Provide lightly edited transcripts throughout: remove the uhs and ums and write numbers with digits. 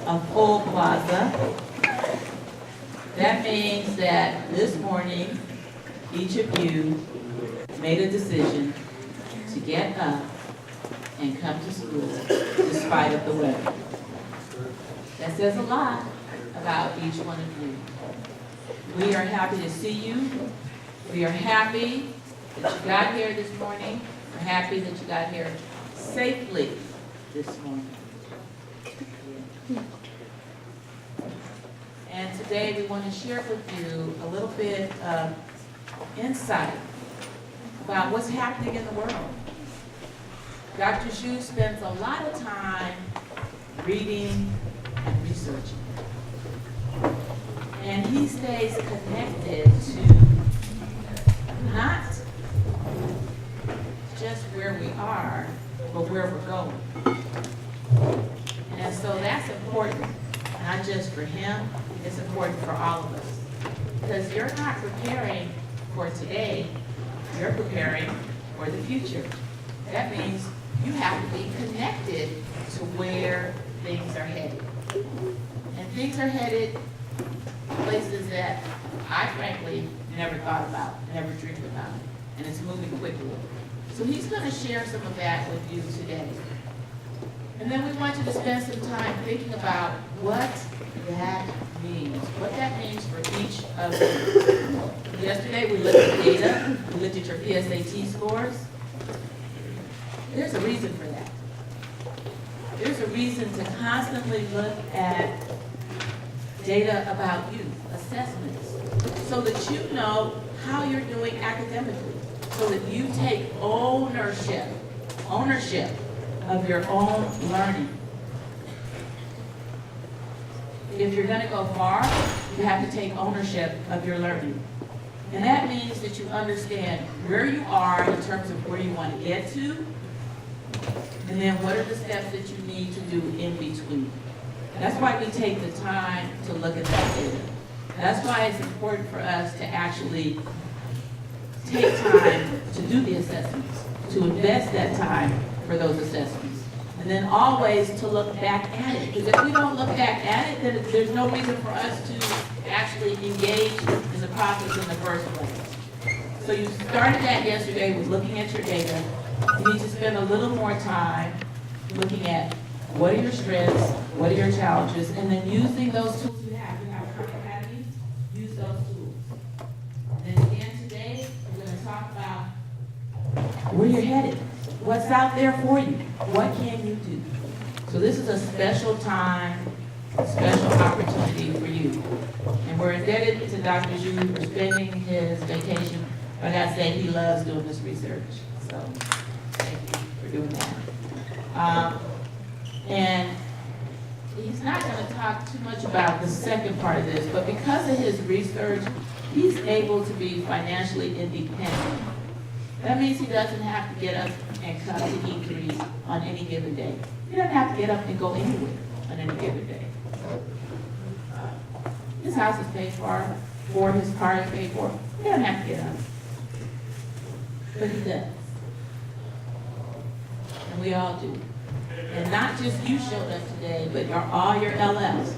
a full plaza. That means that this morning, each of you made a decision to get up and come to school despite of the weather. That says a lot about each one of you. We are happy to see you. We are happy that you got here this morning. We're happy that you got here safely this morning. And today we want to share with you a little bit of insight about what's happening in the world. Dr. Zhu spends a lot of time reading and researching. And he stays connected to not just where we are, but where we're going. And so that's important, not just for him, it's important for all of us. Because you're not preparing for today, you're preparing for the future. That means you have to be connected to where things are headed. And things are headed places that I frankly never thought about, never dreamed about. And it's moving quickly. So he's going to share some of that with you today. And then we want you to spend some time thinking about what that means. What that means for each of you. Yesterday we looked at data. We looked at your PSAT scores. There's a reason for that. There's a reason to constantly look at data about you, assessments, so that you know how you're doing academically, so that you take ownership of your own learning. If you're going to go far, you have to take ownership of your learning. And that means that you understand where you are in terms of where you want to get to, and then what are the steps that you need to do in between. That's why we take the time to look at that data. That's why it's important for us to actually take time to do the assessments, to invest that time for those assessments. And then always to look back at it. Because if we don't look back at it, then there's no reason for us to actually engage in the process in the first place. So you started that yesterday with looking at your data. You need to spend a little more time looking at what are your strengths, what are your challenges, and then using those tools you have. You have Khan Academy, use those tools. And then again today, we're going to talk about where you're headed, what's out there for you, what can you do. So this is a special time, a special opportunity for you. And we're indebted to Dr. Zhu for spending his vacation. Like I said, he loves doing this research. So thank you for doing that. And he's not going to talk too much about the second part of this, but because of his research, he's able to be financially independent. That means he doesn't have to get up and come to E3 on any given day. He doesn't have to get up and go anywhere on any given day. His house is paid for, his car is paid for. He doesn't have to get up. But he does. And we all do. And not just you showed up today, but all your LFs.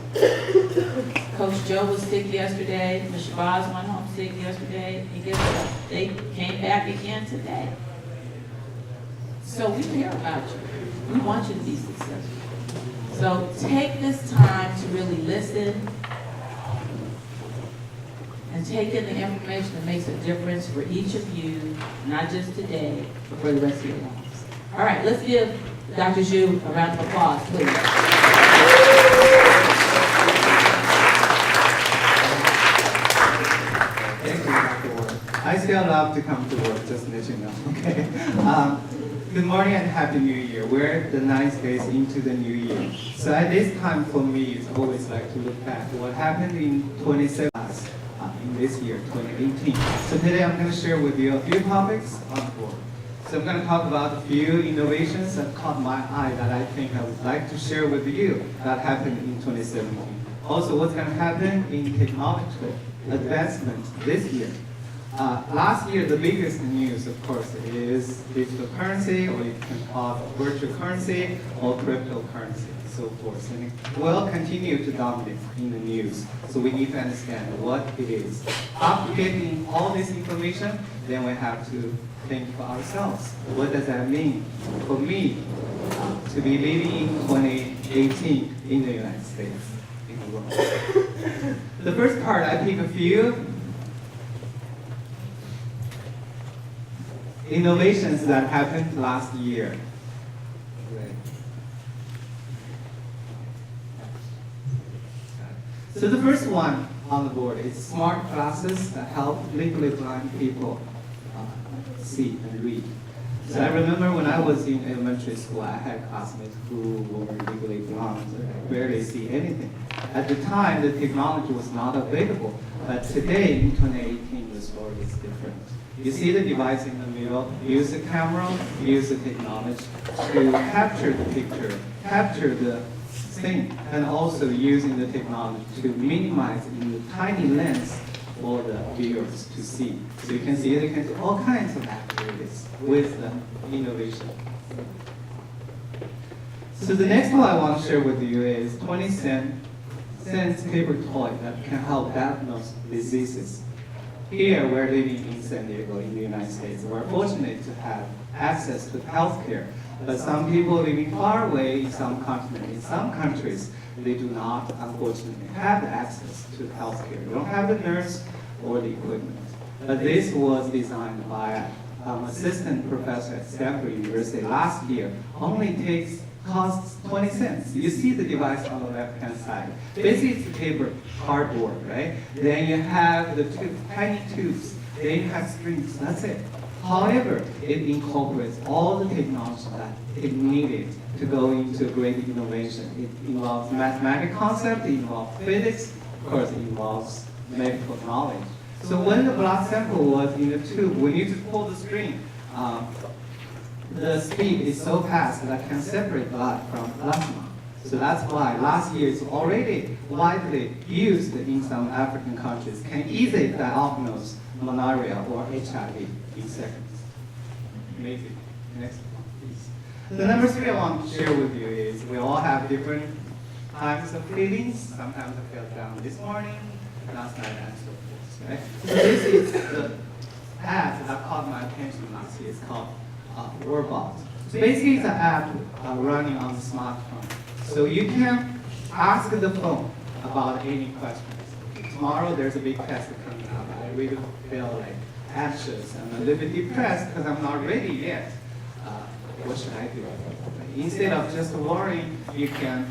Coach Joe was sick yesterday. Ms. Shabazz went home sick yesterday. And guess what? They came back again today. So we care about you. We want you to be successful. So take this time to really listen and take in the information that makes a difference for each of you, not just today, but for the rest of your lives. All right, let's give Dr. Zhu a round of applause, please. Thank you, Dr. Ward. I still love to come to work, just to let you know, okay? Good morning and Happy New Year. We're the 9 days into the new year. So at this time for me, it's always like to look back at what happened in 2017, in this year, 2018. So today I'm going to share with you a few topics on board. So I'm going to talk about a few innovations that caught my eye that I think I would like to share with you that happened in 2017. Also, what's going to happen in technological advancement this year. Last year, the biggest news, of course, is digital currency, or you can call it virtual currency or cryptocurrency, so forth. And it will continue to dominate in the news. So we need to understand what it is. After getting all this information, then we have to think for ourselves. What does that mean for me to be living in 2018 in the United States, in the world? The first part, I pick a few innovations that happened last year. So the first one on the board is smart glasses that help legally blind people see and read. So I remember when I was in elementary school, I had classmates who were legally blind, barely see anything. At the time, the technology was not available, but today, in 2018, the story is different. You see the device in the middle, use the camera, use the technology to capture the picture, capture the thing, and also using the technology to minimize in the tiny lens for the viewers to see. So you can see they can do all kinds of activities with the innovation. So the next one I want to share with you is 20-cent paper toy that can help diagnose diseases. Here, we're living in San Diego, in the United States. We're fortunate to have access to healthcare. But some people living far away in some continents, in some countries, they do not, unfortunately, have access to healthcare. They don't have the nurse or the equipment. But this was designed by an assistant professor at Stanford University last year. Costs 20 cents. You see the device on the left-hand side. Basically, it's a paper cardboard, right? Then you have the tiny tubes. Then you have screens. That's it. However, it incorporates all the technology that it needed to go into great innovation. It involves mathematical concept, it involves physics, of course, it involves medical knowledge. So when the blood sample was in the tube, we need to pull the screen. The speed is so fast that can separate blood from plasma. So that's why last year it's already widely used in some African countries, can easily diagnose malaria or HIV in seconds. Amazing. Next one, please. The number 3 I want to share with you is we all have different times of feelings. Sometimes I felt down this morning, last night, and so forth. Right? So this is the app that caught my attention last year. It's called Wordbot. So basically, it's an app running on the smartphone. So you can ask the phone about any questions. Tomorrow there's a big test coming up. I really feel like anxious. I'm a little bit depressed because I'm not ready yet. What should I do? Instead of just worrying, you can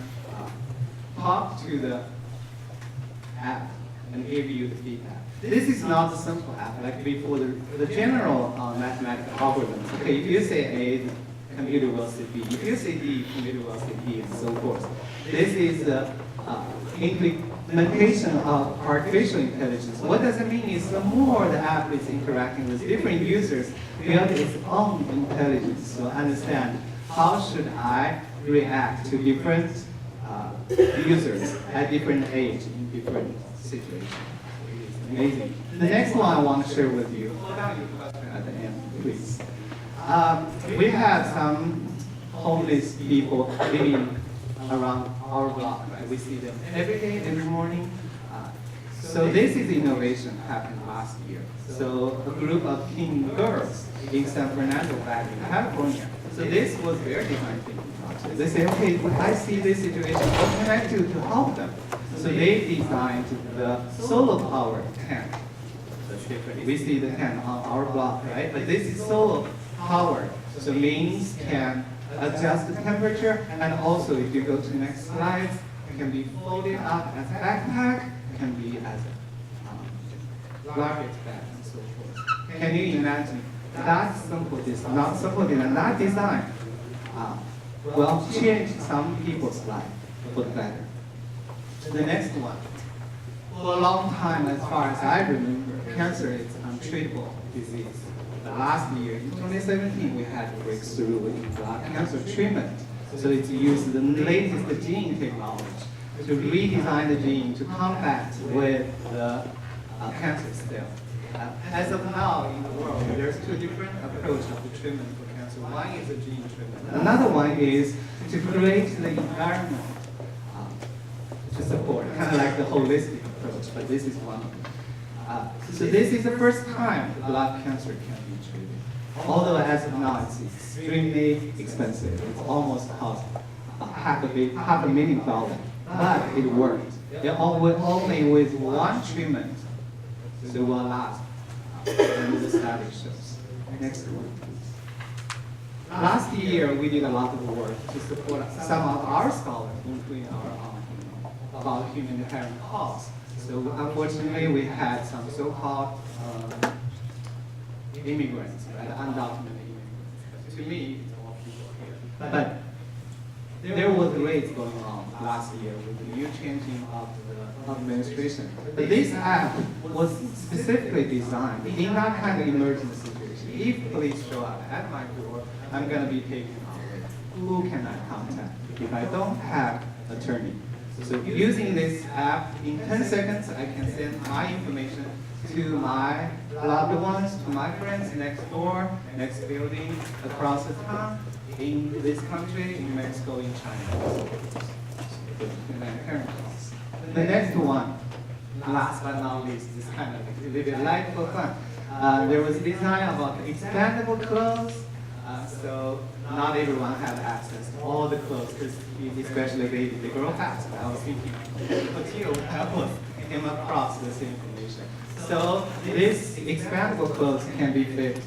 talk to the app and give you the feedback. This is not a simple app like before the general mathematical algorithms. Okay, if you say A, the computer will say B. If you say D, the computer will say E, and so forth. This is the implementation of artificial intelligence. What does it mean is the more the app is interacting with different users, build its own intelligence. So understand how should I react to different users at different age in different situations. Amazing. The next one I want to share with you. Hold down your question at the end, please. We have some homeless people living around our block, right? We see them every day, every morning. So this is innovation happened last year. So a group of teen girls in San Fernando back in California. So this was their design thinking process. They say, okay, I see this situation, what can I do to help them? So they designed the solar powered tent. We see the tent on our block, right? But this is solar powered, so means can adjust the temperature, and also if you go to the next slide, it can be folded up as a backpack, it can be as a garbage bag, and so forth. Can you imagine that simple design, not simple design, that design will change some people's life for the better. The next one. For a long time, as far as I remember, cancer is an untreatable disease. But last year, in 2017, we had a breakthrough in blood cancer treatment. So it's used the latest gene technology to redesign the gene to combat with the cancer cell. As of now in the world, there's two different approaches of the treatment for cancer. One is a gene treatment. Another one is to create the environment to support, kind of like the holistic approach, but this is one of them. So this is the first time blood cancer can be treated. Although as of now it's extremely expensive. It's almost cost $500,000, but it worked. Only with one treatment, so it will last. And the study shows. Next one. Last year we did a lot of work to support some of our scholars, including our about humanitarian cause. So unfortunately, we had some so-called immigrants, right? Undocumented immigrants. To me, it's all people here. But there was raids going on last year with the new changing of the administration. But this app was specifically designed in that kind of emergency situation. If police show up at my door, I'm going to be taken away. Who can I contact if I don't have an attorney? So using this app, in 10 seconds, I can send my information to my loved ones, to my friends next door, next building, across the town, in this country, in Mexico, in China. The next one, last but not least, is kind of a little bit light for fun. There was a design about expandable clothes. So not everyone had access to all the clothes, because especially they grow fast. I was thinking, until I came across this information. So this expandable clothes can be fit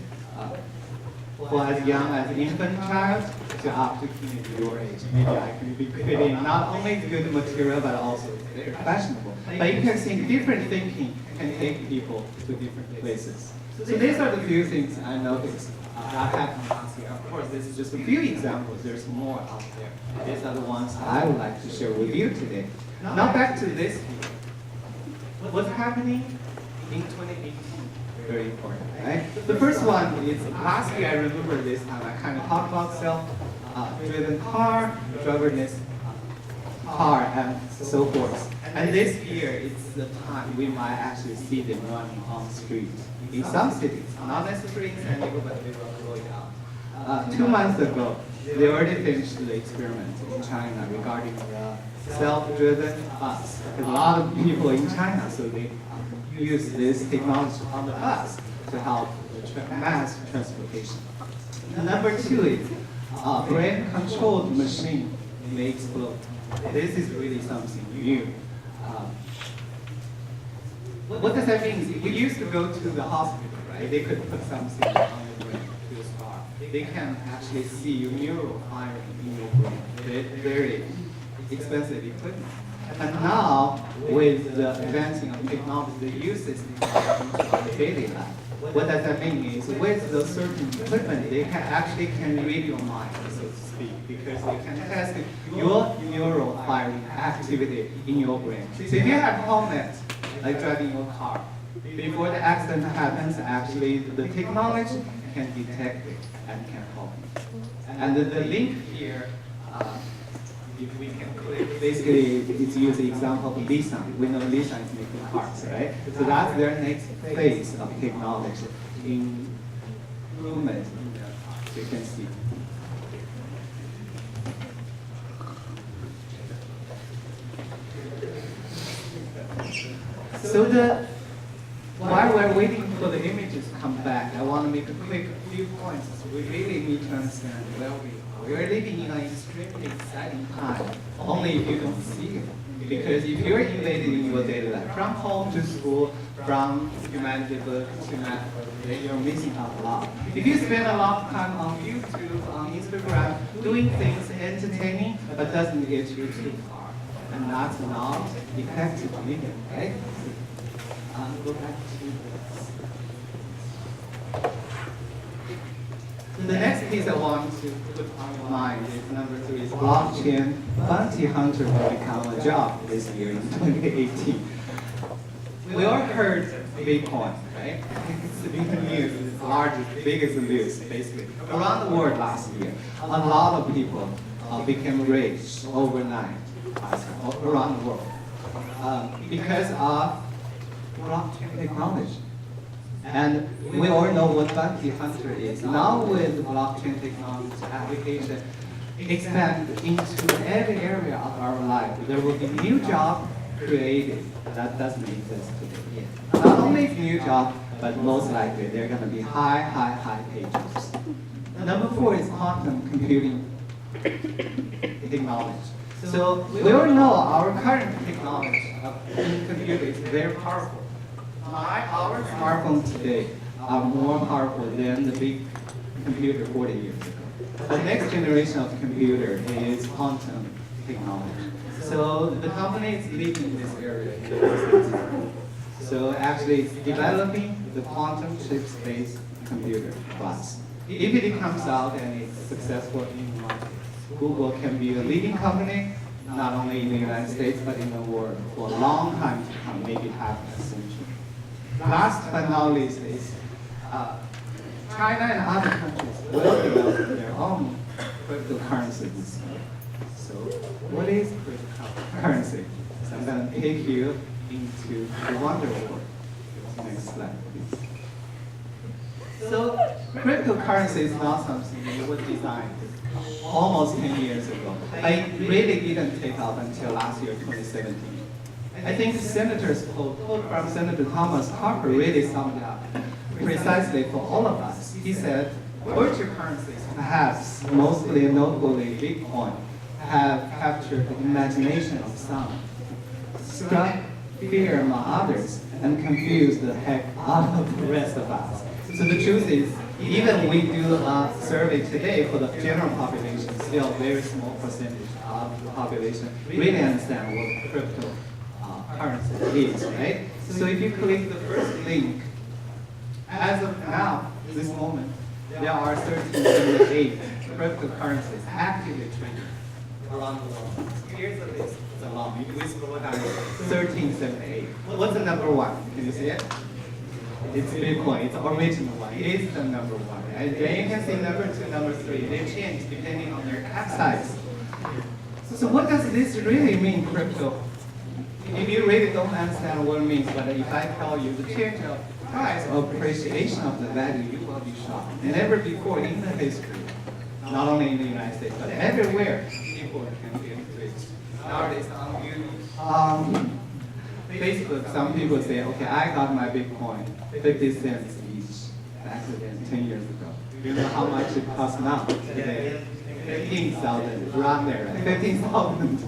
for as young as an infant child to up to teenage your age. Maybe I can be fitting not only good material but also very fashionable. But you can see different thinking can take people to different places. So these are the few things I noticed. I have last year. Of course, this is just a few examples. There's more out there. These are the ones I would like to share with you today. Now back to this year. What's happening in 2018? Very important, right? The first one is last year. I remember this time. I kind of talked about self-driven car, driverless car, and so forth. And this year, it's the time we might actually see them running on the streets. In some cities, not necessarily in San Diego, but they will roll it out. 2 months ago, they already finished the experiment in China regarding the self-driven bus. A lot of people in China, so they use this technology on the bus to help the mass transportation. Number 2 is brain-controlled machine may explode. This is really something new. What does that mean? We used to go to the hospital, right? They could put something on your brain to start. They can actually see your neural firing in your brain. Very expensive equipment. And now, with the advancing of technology, they use this technology in our daily life. What does that mean is, with the certain equipment, they can read your mind, so to speak, because they can test your neural firing activity in your brain. So if you have helmet, like driving your car, before the accident happens, actually the technology can detect it and can help you. And the link here, if we can click, basically it's using the example of Nissan. We know Nissan is making cars, right? So that's their next phase of technology in improvement in their cars. So you can see. So while we're waiting for the images to come back, I want to make a quick few points. So we really need to understand where we are. We are living in an extremely exciting time, only if you don't see it. Because if you're invaded in your daily life, from home to school, from humanity book to math, you're missing out a lot. If you spend a lot of time on YouTube, on Instagram, doing things entertaining, but doesn't get you too far, and that's not effective living, right? Go back to this. The next piece I want to put on your mind is number 3 is blockchain bounty hunter will become a job this year in 2018. We all heard Bitcoin, right? It's the big news, it's the largest, biggest news, basically. Around the world last year, a lot of people became rich overnight around the world because of blockchain technology. And we all know what bounty hunter is. Now with blockchain technology application expand into every area of our life, there will be new job created that doesn't exist today. Not only new job, but most likely they're going to be high pages. Number 4 is quantum computing technology. So we all know our current technology of computing is very powerful. Our smartphones today are more powerful than the big computer 40 years ago. The next generation of computer is quantum technology. So the company is leading in this area. So actually it's developing the quantum chips-based computer class. If it comes out and it's successful in the market, Google can be a leading company, not only in the United States, but in the world for a long time to come, maybe half a century. Last but not least is China and other countries will develop their own cryptocurrencies. So what is cryptocurrency? So I'm going to take you into the wonder world. Next slide, please. So cryptocurrency is not something that was designed almost 10 years ago. It really didn't take off until last year, 2017. I think Senator's quote from Senator Thomas Harper really summed it up precisely for all of us. He said, virtual currencies, perhaps mostly and notably Bitcoin, have captured the imagination of some, struck fear among others, and confused the heck out of the rest of us. So the truth is, even we do a survey today for the general population, still a very small percentage of the population really understand what cryptocurrency is, right? So if you click the first link, as of now, this moment, there are 1378 cryptocurrencies actively traded around the world. Here's the list. It's a long. If we scroll down, 1378. What's the number 1? Can you see it? It's Bitcoin. It's the original one. It is the number 1. And then you can see number 2, number 3. They change depending on their cap size. So what does this really mean, crypto? If you really don't understand what it means, but if I tell you the change of price or appreciation of the value, you will be shocked. Never before in the history, not only in the United States, but everywhere, people can get rich. Nowadays, on Facebook, some people say, okay, I got my Bitcoin, 50 cents each, back then, 10 years ago. You know how much it costs now? Today, 15,000, around there, 15,000.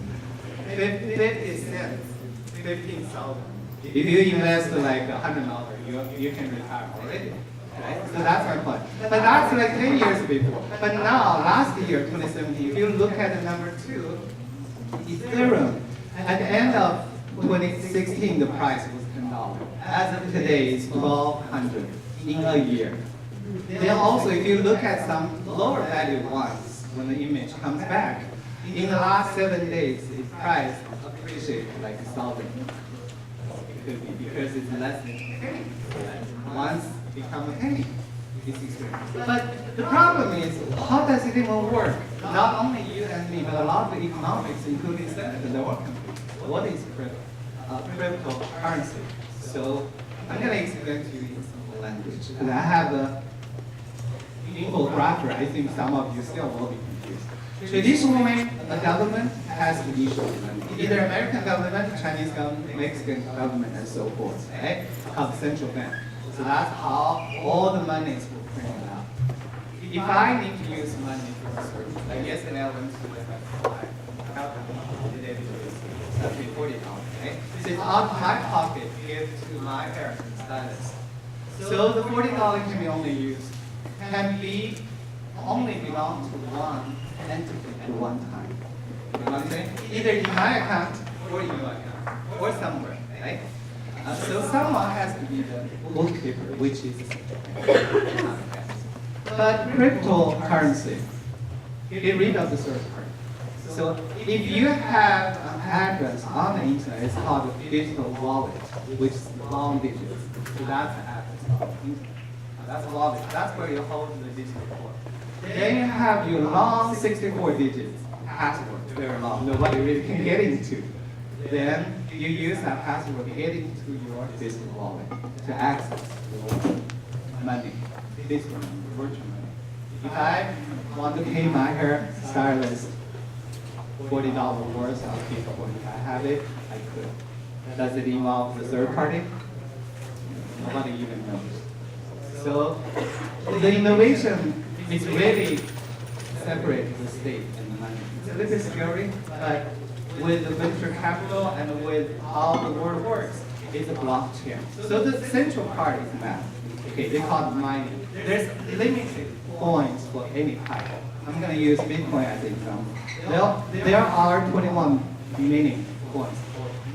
50 cents, 15,000. If you invest like $100, you can retire already. Right? So that's my point. But that's like 10 years before. But now, last year, 2017, if you look at the number 2, Ethereum, at the end of 2016, the price was $10. As of today, it's $1,200 in a year. Then also, if you look at some lower value ones, when the image comes back, in the last 7 days, its price appreciated like 1,000. Because it's less than a penny. Once it becomes a penny, it's expensive. But the problem is, how does it even work? Not only you and me, but a lot of economics, including Senator, they work on it. What is cryptocurrency? So I'm going to explain to you in simple language. And I have a infographic. I think some of you still will be confused. Traditionally, a government has to issue money. Either American government, Chinese government, Mexican government, and so forth, right? Called central bank. So that's how all the monies were printed out. If I need to use money for a service, like yesterday I went to the that's $40, right? So it's out of my pocket to give to my parents, status. So the $40 can be only used, only belong to one entity at one time. You know what I'm saying? Either in my account or in your account or somewhere, right? So someone has to be the bookkeeper, which is but cryptocurrency, get rid of the third party. So if you have an address on the internet, it's called a digital wallet, which is long digits. So that's an address on the internet. That's a wallet. That's where you hold the digital wallet. Then you have your long 64 digits password, very long, nobody really can get into. Then you use that password to get into your digital wallet to access the wallet. money. This one, virtual money. If I want to pay my hair stylist $40 worth of Bitcoin, if I have it, I could. Does it involve the third party? Nobody even knows. So the innovation is really separate the state and the money. It's a little bit scary, but with the venture capital and with how the world works, it's a blockchain. So the central part is math. Okay, they call it mining. There's limited coins for any type. I'm going to use Bitcoin as an example. There are 21 million coins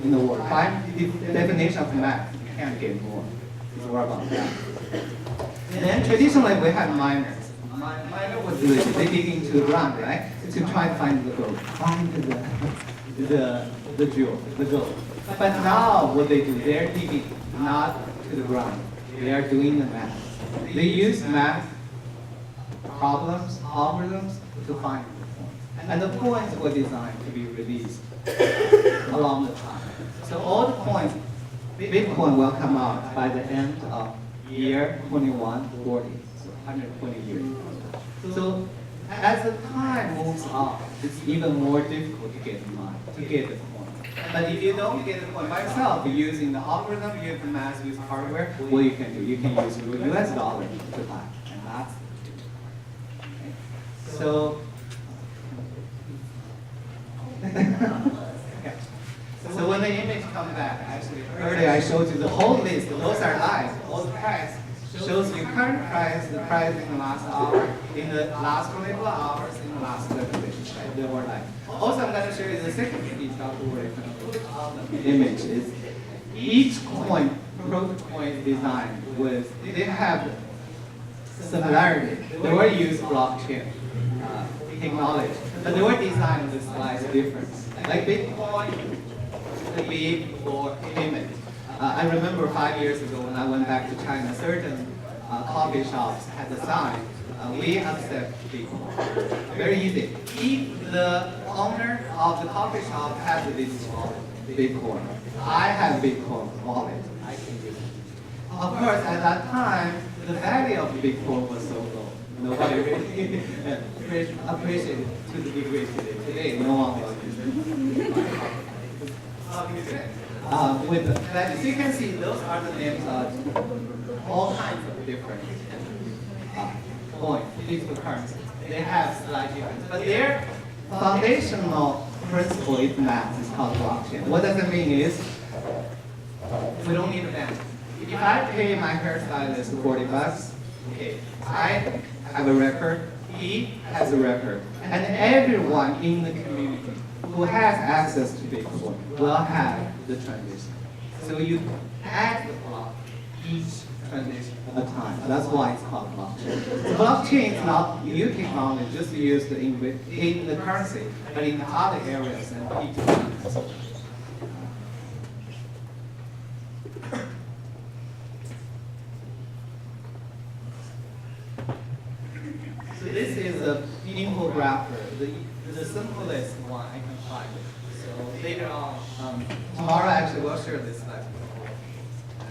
in the world. By the definition of math, you can't get more. It's more about that. Then traditionally we had miners. Miner was doing it. They dig into the ground, right, to try to find the gold, find the jewel, the gold. But now what they do, they're digging not to the ground. They are doing the math. They use math problems, algorithms to find the points. And the points were designed to be released along the time. So all the points, Bitcoin will come out by the end of year 2140, so 120 years. So as the time moves on, it's even more difficult to get the money, to get the point. But if you don't get the point by yourself, you're using the algorithm, you use the math, use hardware, what you can do, you can use the US dollar to buy, and that's okay. So, yeah. So when the image comes back, actually, earlier I showed you the whole list, those are live, all the price shows you current price, the price in the last hour, in the last 24 hours, in the last 7 days, right? They were live. Also, I'm going to show you the second piece of the word the image is each coin, protocoin design with, they have similarity. They were used blockchain technology, but they were designed with slight difference. Like Bitcoin, the big for payment. I remember 5 years ago when I went back to China, certain coffee shops had a sign, we accept Bitcoin. Very easy. If the owner of the coffee shop has a digital Bitcoin, I have Bitcoin wallet, I can use it. Of course, at that time, the value of Bitcoin was so low. Nobody really appreciated it to the degree today. Today, no one will use it. With the values, you can see those are the names of all kinds of different coins, digital currencies. They have slight difference, but their foundational principle is math. It's called blockchain. What does it mean is we don't need a bank. If I pay my hairstylist $40, okay, I have a record. He has a record, and everyone in the community who has access to Bitcoin will have the transition. So you add the block each transition at a time. That's why it's called blockchain. The blockchain is not new technology just used in the currency, but in other areas and people. So this is a infographic, the simplest one I can find. So later on, tomorrow actually we'll share this slide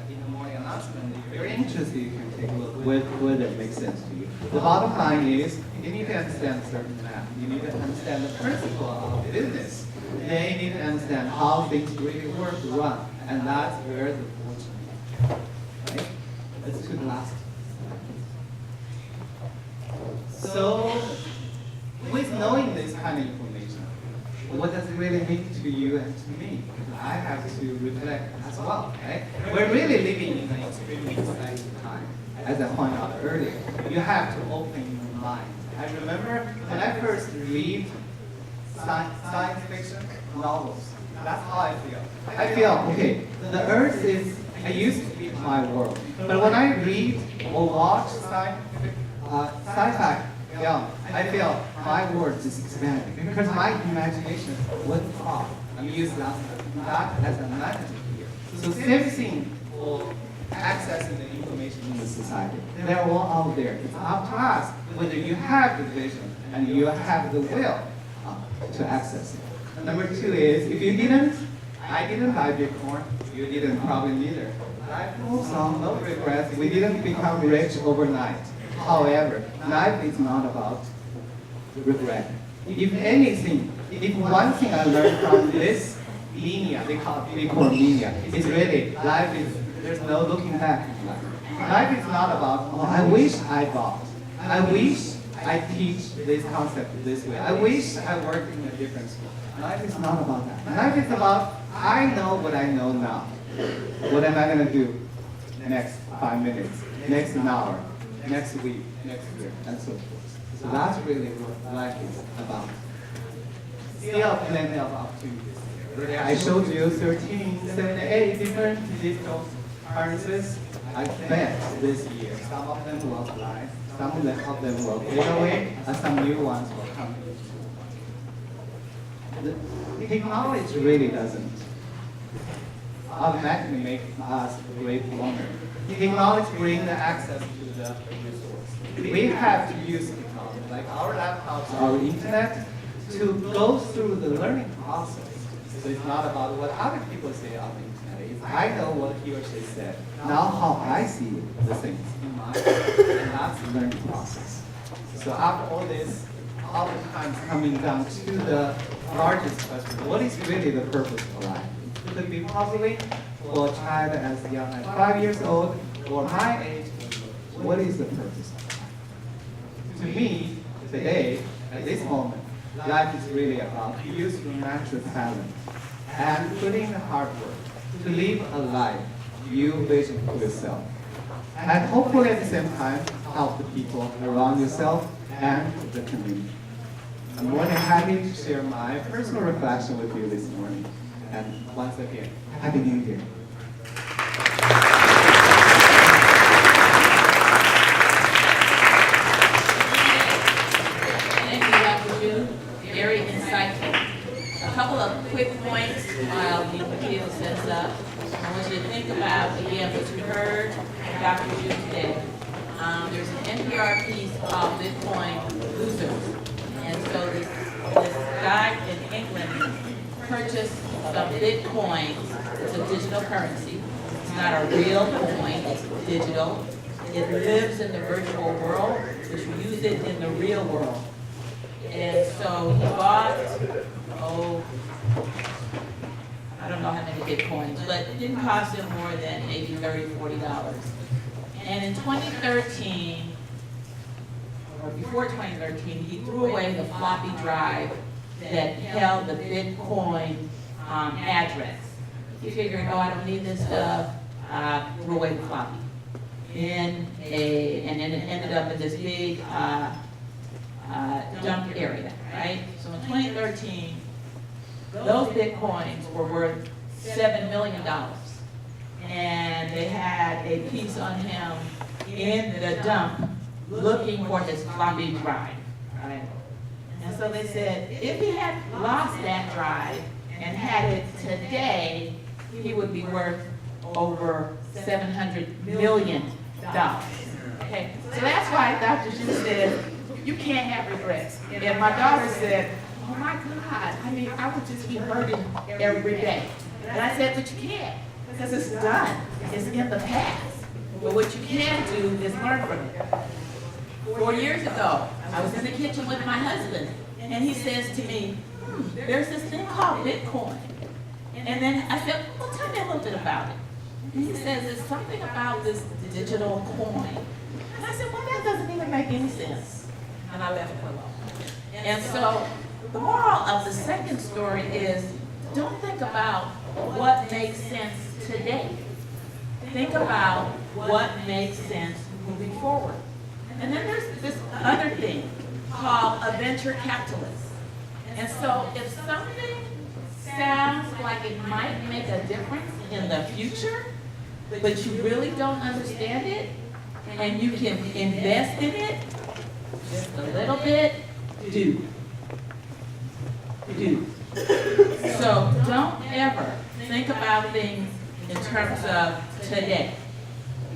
in the morning announcement. If you're interested, you can take a look whether it makes sense to you. The bottom line is you need to understand certain math. You need to understand the principle of business. Then you need to understand how things really work, run, and that's where the fortune is. Right? Let's do the last. So, with knowing this kind of information, what does it really mean to you and to me? I have to reflect as well, right? We're really living in an extremely exciting time. As I pointed out earlier, you have to open your mind. I remember when I first read science fiction novels, that's how I feel. I feel, okay, the earth is, I used to be my world. But when I read or watch sci-fi film, I feel my world is expanding because my imagination was off. I'm using that as an advantage here. So same thing for accessing the information in the society. They're all out there. It's up to us whether you have the vision and you have the will to access it. Number two is, if you didn't, I didn't buy Bitcoin. You didn't probably neither. Life moves on, no regrets. We didn't become rich overnight. However, life is not about regret. If anything, if one thing I learned from this linear, they call it Bitcoin linear, is really life is, there's no looking back in life. Life is not about, oh, I wish I bought. I wish I teach this concept this way. I wish I worked in a different school. Life is not about that. Life is about, I know what I know now. What am I going to do next 5 minutes, next an hour, next week, next year, and so forth. So that's really what life is about. Still plenty of opportunities. I showed you 78 different digital currencies. I bet this year some of them will fly, some of them will fade away, and some new ones will come. The technology really doesn't automatically make us a great learner. Technology brings the access to the resource. We have to use technology, like our laptops, our internet, to go through the learning process. So it's not about what other people say on the internet. It's I know what he or she said. Now how I see the things in my life, and that's the learning process. So after all this, oftentimes coming down to the largest question, what is really the purpose of life? It could be possibly for a child as young as 5 years old, or my age, what is the purpose of life? To me, today, at this moment, life is really about using your natural talent and putting in the hard work to live a life you vision for yourself. And hopefully at the same time, help the people around yourself and the community. I'm more than happy to share my personal reflection with you this morning. And once again, Happy New Year. Thank you, Dr. Ju. Very insightful. A couple of quick points while the video sets up. I want you to think about, again, what you heard from Dr. Ju today. There's an NPR piece called Bitcoin Losers. And so this guy in England purchased some Bitcoins. It's a digital currency. It's not a real coin, it's digital. It lives in the virtual world, but you use it in the real world. And so he bought, I don't know how many Bitcoins, but it didn't cost him more than maybe $30, $40. And in 2013, or before 2013, he threw away the floppy drive that held the Bitcoin address. He figured, oh, I don't need this stuff, threw away the floppy. And then it ended up in this big dump area, right? So in 2013, those Bitcoins were worth $7 million. And they had a piece on him in the dump looking for his floppy drive, right? And so they said, if he had lost that drive and had it today, he would be worth over $700 million. Okay, so that's why Dr. Ju said, you can't have regrets. And my daughter said, oh my God, I mean, I would just be hurting every day. And I said, but you can't, because it's done. It's in the past. But what you can do is learn from it. 4 years ago, I was in the kitchen with my husband, and he says to me, there's this thing called Bitcoin. And then I said, well, tell me a little bit about it. And he says, there's something about this digital coin. And I said, well, that doesn't even make any sense. And I left it alone. And so the moral of the second story is, don't think about what makes sense today. Think about what makes sense moving forward. And then there's this other thing called a venture capitalist. And so if something sounds like it might make a difference in the future, but you really don't understand it, and you can invest in it just a little bit, do. So don't ever think about things in terms of today,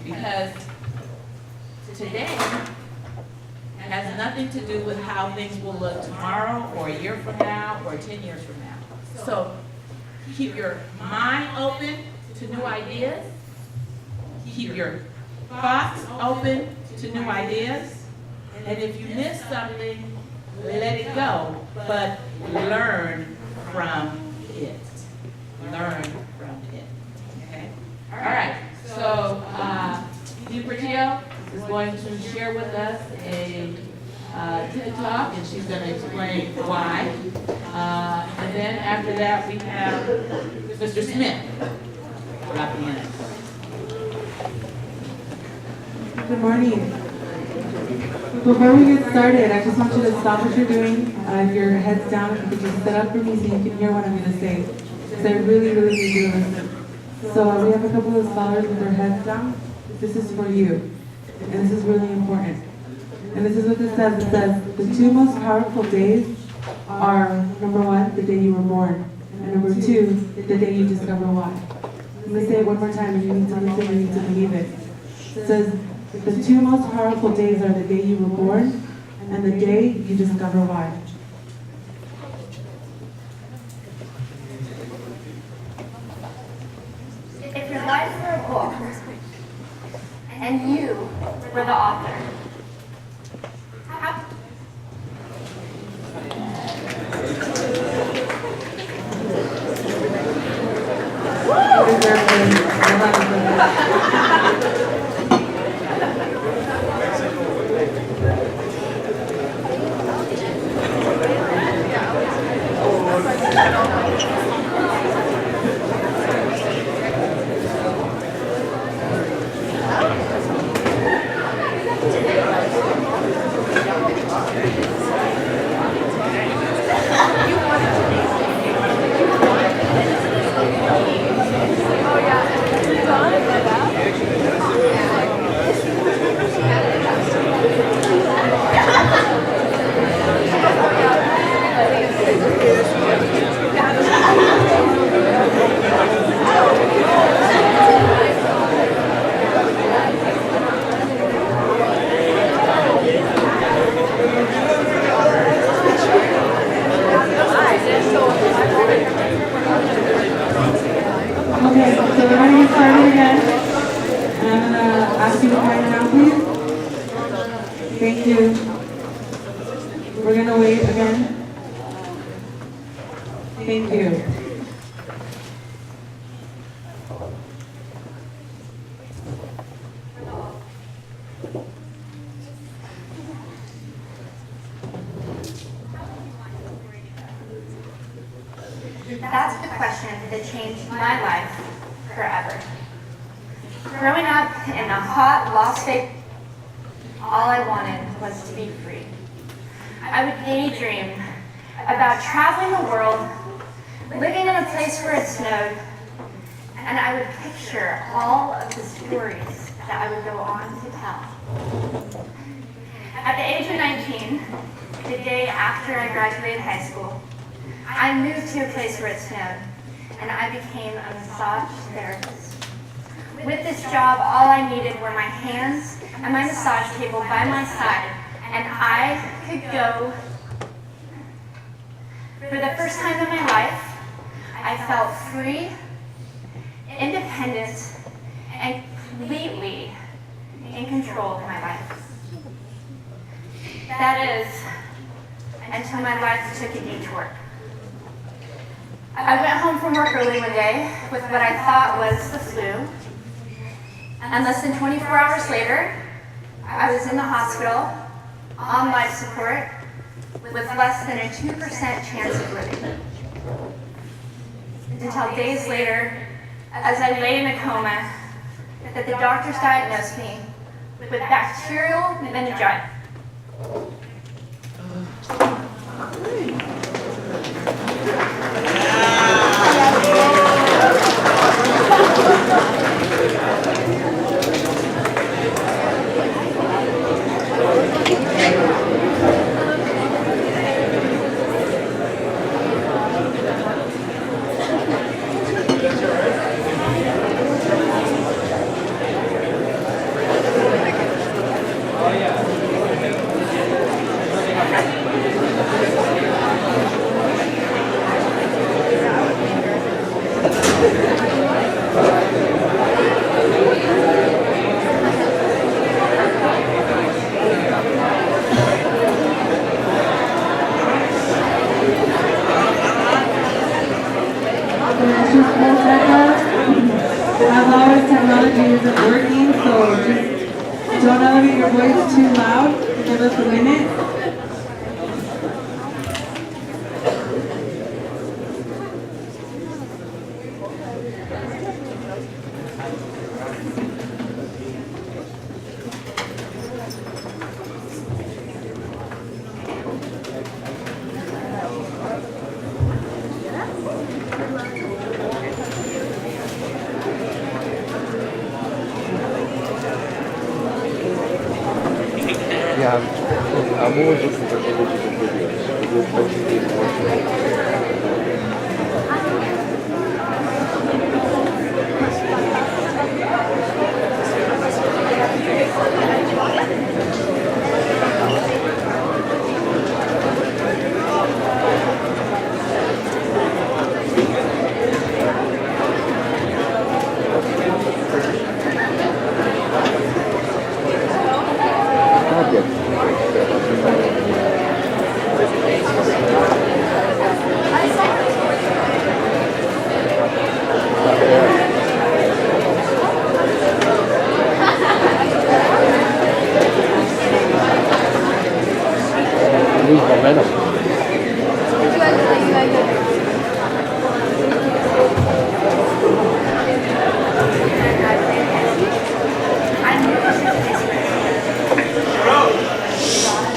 because today has nothing to do with how things will look tomorrow or a year from now or 10 years from now. So Keep your mind open to new ideas. Keep your thoughts open to new ideas. And if you miss something, let it go, but learn from it. Learn from it. Okay? All right. So, DiPertio is going to share with us a TED Talk, and she's going to explain why. And then after that, we have Mr. Smith wrapping in. Good morning. Before we get started, I just want you to stop what you're doing. Your head's down, if you could just sit up for me so you can hear what I'm going to say. Because I really, really need you to listen. So we have a couple of scholars with their heads down. This is for you. And this is really important. And this is what this says. It says, the two most powerful days are, number one, the day you were born. And number two, the day you discover why. I'm going to say it one more time, and you need to listen, you need to believe it. It says, the two most powerful days are the day you were born and the day you discover why. If your life were a book and you were the author, how Okay, so we're going to get started again. And I'm going to ask you to quiet down, please. Thank you. We're going to wait again. Thank you. That's the question that changed my life forever. Growing up in a hot Las Vegas, all I wanted was to be free. I would daydream about traveling the world, living in a place where it snowed, and I would picture all of the stories that I would go on to tell. At the age of 19, the day after I graduated high school, I moved to a place where it snowed, and I became a massage therapist. With this job, all I needed were my hands and my massage table by my side, and I could go. For the first time in my life, I felt free, independent, and completely in control of my life. That is, until my life took a detour. I went home from work early one day with what I thought was the flu, and less than 24 hours later, I was in the hospital on life support with less than a 2% chance of living. Until days later, as I lay in a coma, that the doctors diagnosed me with bacterial meningitis. as always, technology isn't working, so just don't elevate your voice too loud. Give us a minute. Ja, amor do que você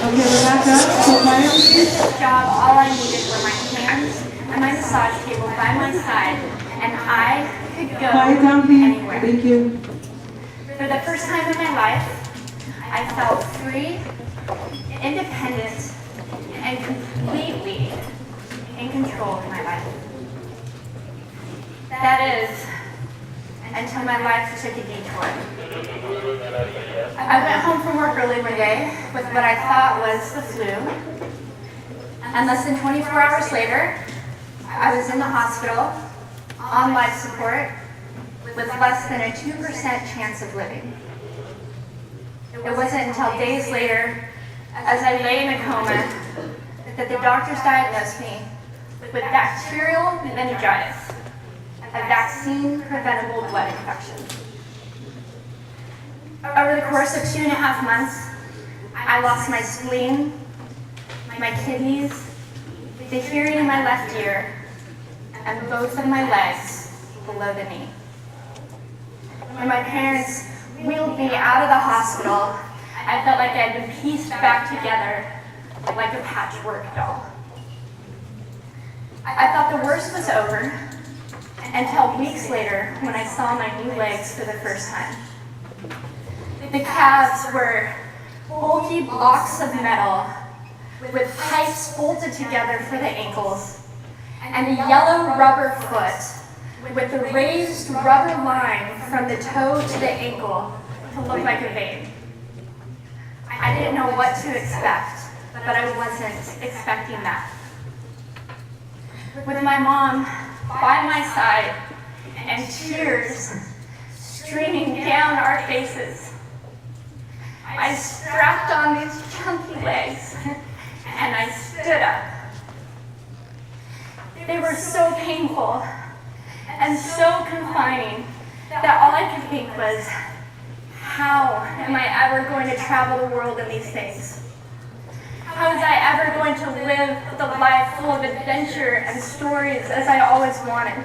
Okay, we're back up. So quiet, please. Job, all I needed were my hands and my massage table by my side, and I could go Quiet down, please. anywhere. Thank you. For the first time in my life, I felt free, independent, and completely in control of my life. That is, until my life took a detour. I went home from work early one day with what I thought was the flu, and less than 24 hours later, I was in the hospital on life support with less than a 2% chance of living. It wasn't until days later, as I lay in a coma, that the doctors diagnosed me with bacterial meningitis, a vaccine-preventable blood infection. Over the course of 2.5 months, I lost my spleen, my kidneys, the hearing in my left ear, and both of my legs below the knee. When my parents wheeled me out of the hospital, I felt like I had been pieced back together like a patchwork doll. I thought the worst was over until weeks later when I saw my new legs for the first time. The calves were bulky blocks of metal with pipes bolted together for the ankles, and a yellow rubber foot with a raised rubber line from the toe to the ankle to look like a vein. I didn't know what to expect, but I wasn't expecting that. With my mom by my side and tears streaming down our faces, I strapped on these chunky legs and I stood up. They were so painful and so confining that all I could think was, how am I ever going to travel the world in these things? How was I ever going to live the life full of adventure and stories as I always wanted?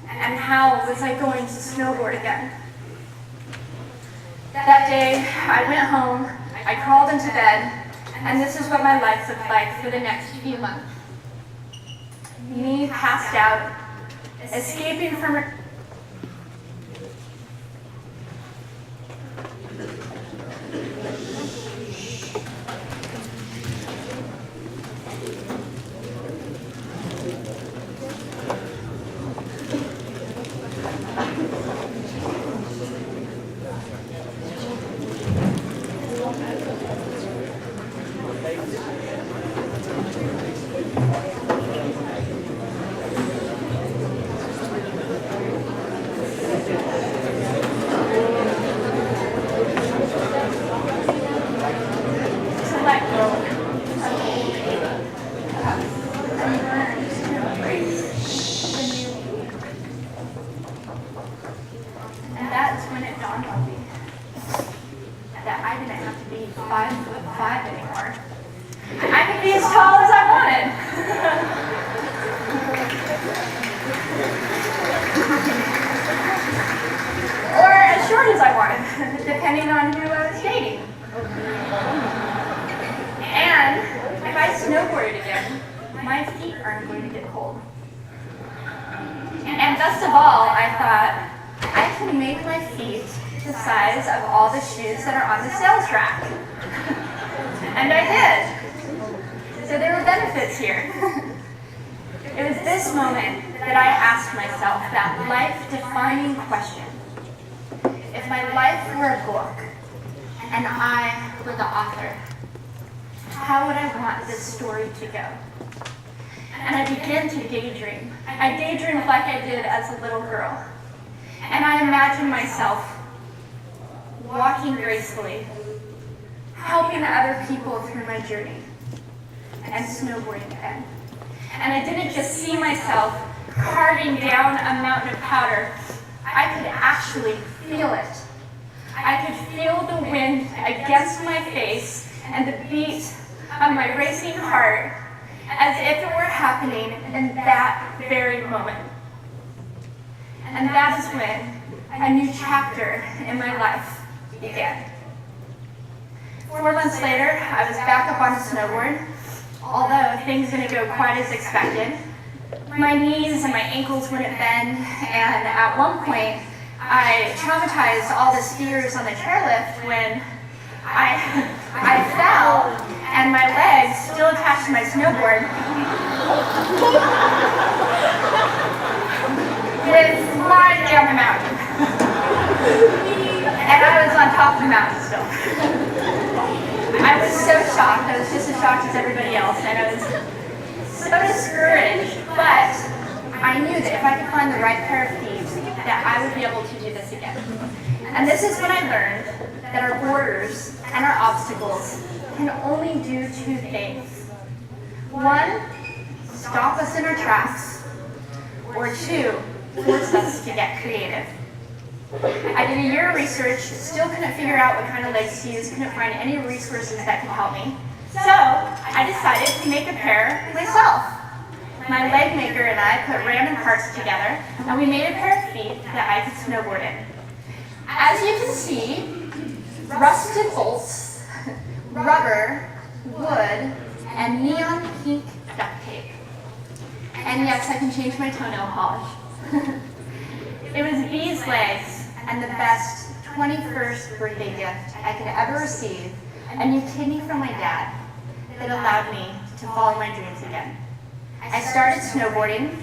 And how was I going to snowboard again? That day, I went home, I crawled into bed, and this is what my life looked like for the next few months. Me passed out, escaping from a John Welby that I didn't have to be 5'5" anymore. I could be as tall as I wanted. Or as short as I wanted, depending on who I was dating. And if I snowboarded again, my feet aren't going to get cold. And best of all, I thought, I can make my feet the size of all the shoes that are on the sales rack. And I did. So there were benefits here. It was this moment that I asked myself that life-defining question. If my life were a book and I were the author, how would I want this story to go? And I began to daydream. I daydreamed like I did as a little girl. And I imagined myself walking gracefully, helping other people through my journey, and snowboarding again. And I didn't just see myself carving down a mountain of powder. I could actually feel it. I could feel the wind against my face and the beat of my racing heart as if it were happening in that very moment. And that is when a new chapter in my life began. 4 months later, I was back up on a snowboard, although things didn't go quite as expected. My knees and my ankles wouldn't bend, and at one point, I traumatized all the skiers on the chairlift when I fell and my legs, still attached to my snowboard, went flying down the mountain. And I was on top of the mountain still. I was so shocked. I was just as shocked as everybody else, and I was so discouraged. But I knew that if I could find the right pair of feet, that I would be able to do this again. And this is when I learned that our borders and our obstacles can only do 2 things. 1, stop us in our tracks, or 2, force us to get creative. I did a year of research, still couldn't figure out what kind of legs to use, couldn't find any resources that could help me. So I decided to make a pair myself. My leg maker and I put random parts together, and we made a pair of feet that I could snowboard in. As you can see, rusted bolts, rubber, wood, and neon pink duct tape. And yes, I can change my toenail polish. It was these legs and the best 21st birthday gift I could ever receive, a new kidney from my dad, that allowed me to follow my dreams again. I started snowboarding,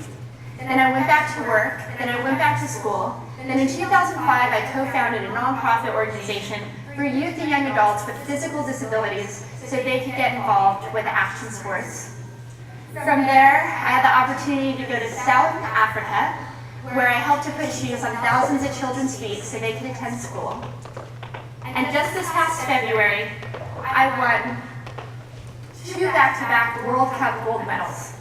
then I went back to work, then I went back to school. Then in 2005, I co-founded a nonprofit organization for youth and young adults with physical disabilities so they could get involved with action sports. From there, I had the opportunity to go to South Africa, where I helped to put shoes on thousands of children's feet so they could attend school. And just this past February, I won 2 back-to-back World Cup gold medals.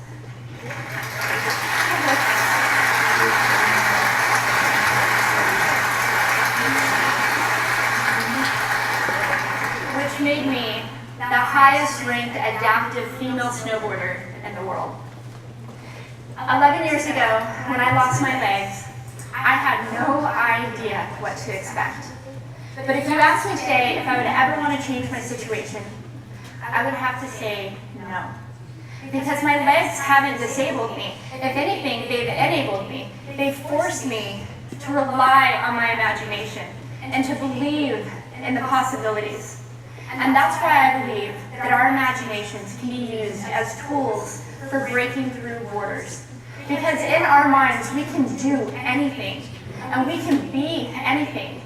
Which made me the highest ranked adaptive female snowboarder in the world. 11 years ago, when I lost my legs, I had no idea what to expect. But if you asked me today if I would ever want to change my situation, I would have to say no. Because my legs haven't disabled me. If anything, they've enabled me. They've forced me to rely on my imagination and to believe in the possibilities. And that's why I believe that our imaginations can be used as tools for breaking through borders. Because in our minds, we can do anything, and we can be anything.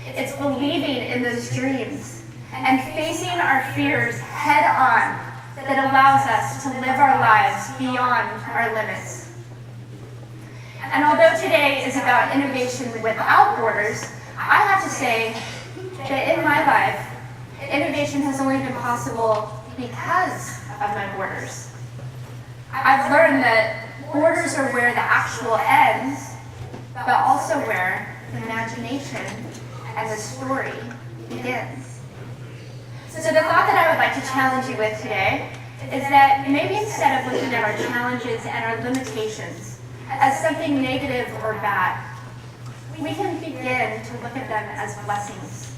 It's believing in those dreams and facing our fears head on that allows us to live our lives beyond our limits. And although today is about innovation without borders, I have to say that in my life, innovation has only been possible because of my borders. I've learned that borders are where the actual ends, but also where the imagination and the story begins. So the thought that I would like to challenge you with today is that maybe instead of looking at our challenges and our limitations as something negative or bad, we can begin to look at them as blessings.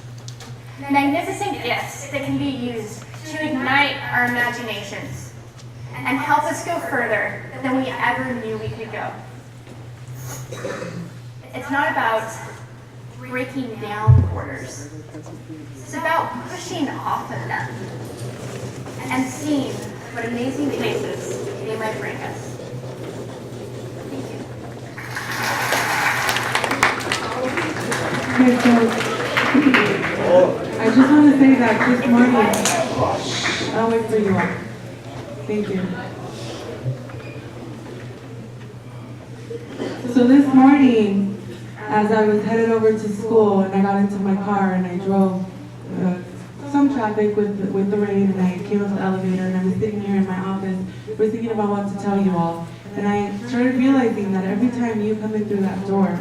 Magnificent gifts that can be used to ignite our imaginations and help us go further than we ever knew we could go. It's not about breaking down borders. It's about pushing off of them and seeing what amazing places they might bring us. Thank you. Okay, so I just want to say that this morning, I'll wait for you all. Thank you. So this morning, as I was headed over to school and I got into my car and I drove some traffic with the rain and I came up the elevator and I was sitting here in my office, was thinking about what to tell you all. And I started realizing that every time you come in through that door,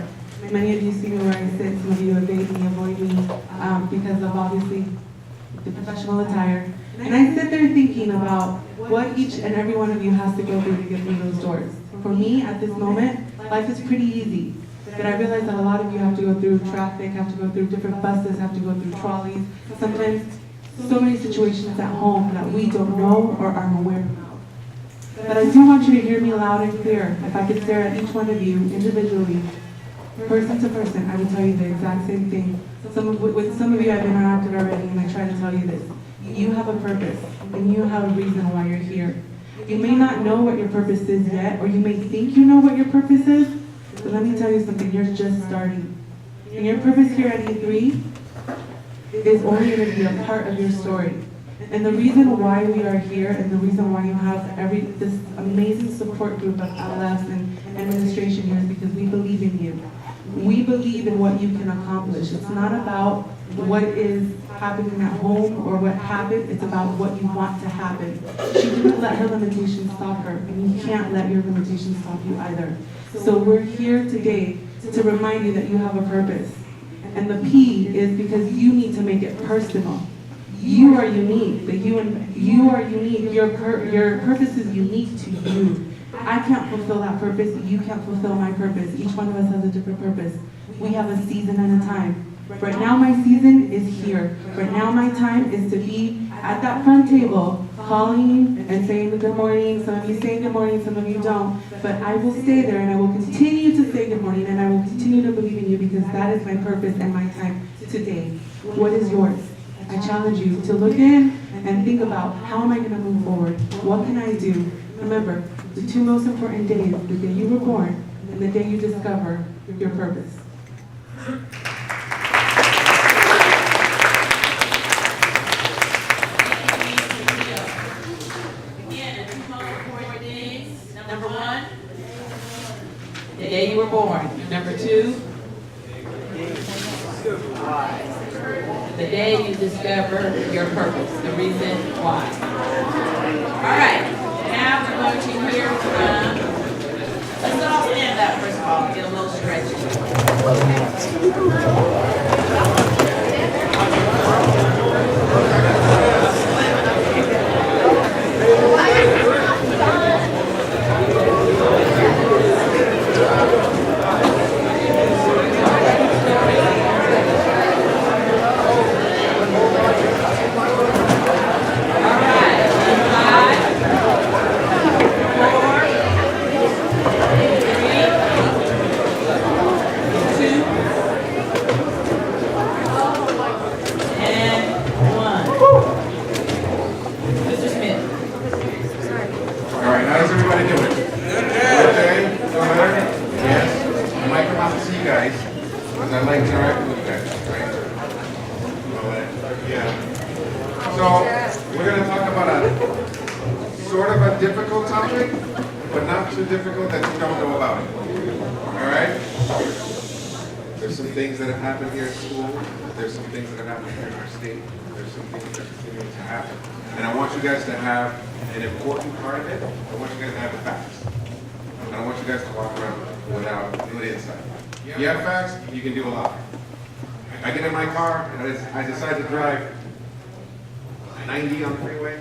many of you see me where I sit, some of you evade me, avoid me, because of obviously the professional attire. And I sit there thinking about what each and every one of you has to go through to get through those doors. For me, at this moment, life is pretty easy. But I realize that a lot of you have to go through traffic, have to go through different buses, have to go through trolleys. Sometimes so many situations at home that we don't know or aren't aware of. But I do want you to hear me loud and clear. If I could stare at each one of you individually, person to person, I would tell you the exact same thing. With some of you I've interacted already and I try to tell you this. You have a purpose and you have a reason why you're here. You may not know what your purpose is yet, or you may think you know what your purpose is, but let me tell you something, you're just starting. And your purpose here at E3 is only going to be a part of your story. And the reason why we are here and the reason why you have this amazing support group of LFs and administration here is because we believe in you. We believe in what you can accomplish. It's not about what is happening at home or what happened, it's about what you want to happen. She didn't let her limitations stop her, and you can't let your limitations stop you either. So we're here today to remind you that you have a purpose. And the P is because you need to make it personal. You are unique. You are unique. Your purpose is unique to you. I can't fulfill that purpose. You can't fulfill my purpose. Each one of us has a different purpose. We have a season and a time. Right now my season is here. Right now my time is to be at that front table calling and saying good morning. Some of you say good morning, some of you don't. But I will stay there and I will continue to say good morning and I will continue to believe in you because that is my purpose and my time today. What is yours? I challenge you to look in and think about how am I going to move forward? What can I do? Remember, the two most important days, the day you were born and the day you discover your purpose. Again, the two most important days. Number one, the day you were born. Number two, the day you discover your purpose, the reason why. All right, now we're going to hear from, let's all stand up first of all, get a little I get in my car and I decide to drive 90 on the freeway.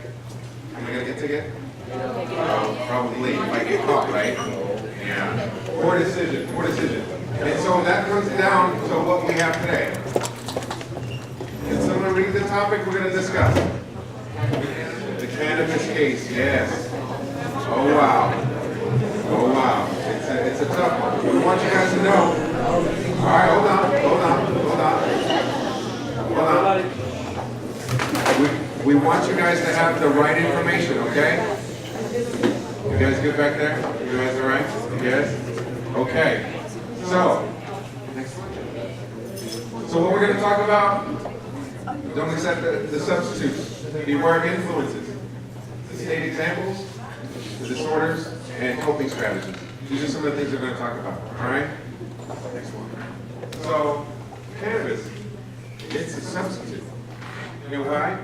Am I gonna get a ticket? Probably, if I get caught, right? Yeah. Poor decision, poor decision. And so that comes down to what we have today. Can someone read the topic we're gonna discuss? The cannabis case, yes. Oh wow. Oh wow. It's a tough one. We want you guys to know. All right, hold on. We want you guys to have the right information, okay? You guys good back there? You guys all right? Yes? Okay. So, next one. So what we're going to talk about, don't accept the substitutes. Beware of influences. The state examples, the disorders, and coping strategies. These are some of the things we're going to talk about, all right? Next one. So, cannabis, it's a substitute. You know why?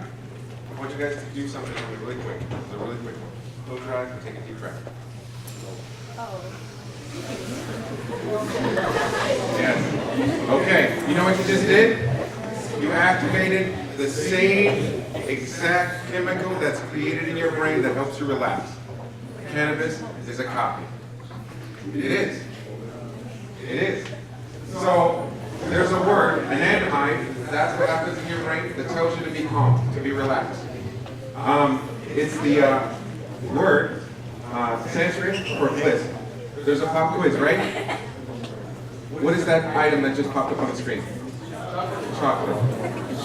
I want you guys to do something really quick. It's a really quick one. Close your eyes and take a deep breath. Yes. Okay. You know what you just did? You activated the same exact chemical that's created in your brain that helps you relax. Cannabis is a copy. It is. It is. So there's a word, anandamide. That's what happens in your brain that tells you to be calm, to be relaxed. It's the word Sanskrit for bliss. There's a pop quiz, right? What is that item that just popped up on the screen? Chocolate.